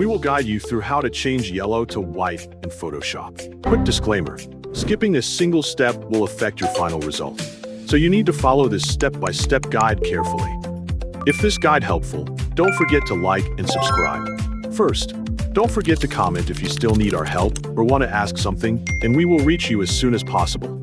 We will guide you through how to change yellow to white in Photoshop. Quick disclaimer, skipping a single step will affect your final result. So you need to follow this step-by-step guide carefully. If this guide helpful, don't forget to like and subscribe. First, don't forget to comment if you still need our help or want to ask something, and we will reach you as soon as possible.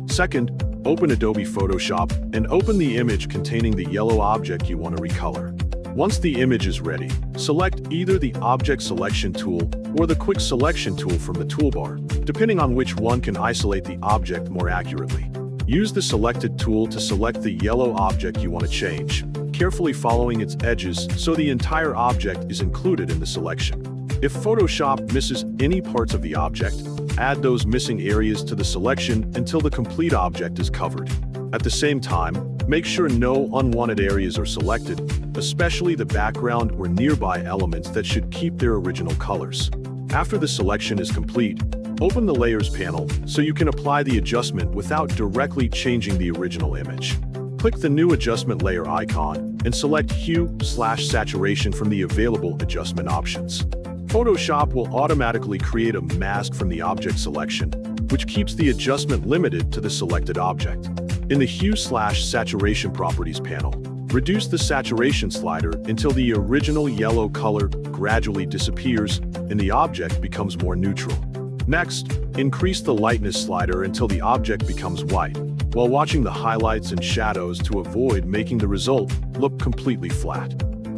Second, open Adobe Photoshop and open the image containing the yellow object you want to recolor. Once the image is ready, select either the Object Selection tool or the Quick Selection tool from the toolbar, depending on which one can isolate the object more accurately. Use the Selected tool to select the yellow object you want to change, carefully following its edges so the entire object is included in the selection. If Photoshop misses any parts of the object, add those missing areas to the selection until the complete object is covered. At the same time, make sure no unwanted areas are selected, especially the background or nearby elements that should keep their original colors. After the selection is complete, open the Layers panel so you can apply the adjustment without directly changing the original image. Click the new adjustment layer icon and select Hue/Saturation from the available adjustment options. Photoshop will automatically create a mask from the object selection, which keeps the adjustment limited to the selected object. In the Hue/Saturation Properties panel, reduce the saturation slider until the original yellow color gradually disappears and the object becomes more neutral. Next, increase the lightness slider until the object becomes white, while watching the highlights and shadows to avoid making the result look completely flat.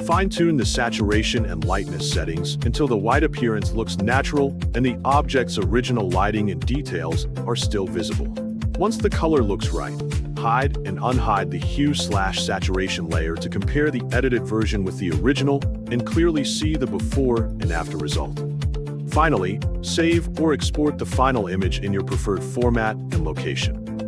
Fine-tune the saturation and lightness settings until the white appearance looks natural and the object's original lighting and details are still visible. Once the color looks right, hide and unhide the Hue/Saturation layer to compare the edited version with the original and clearly see the before and after result. Finally, save or export the final image in your preferred format and location.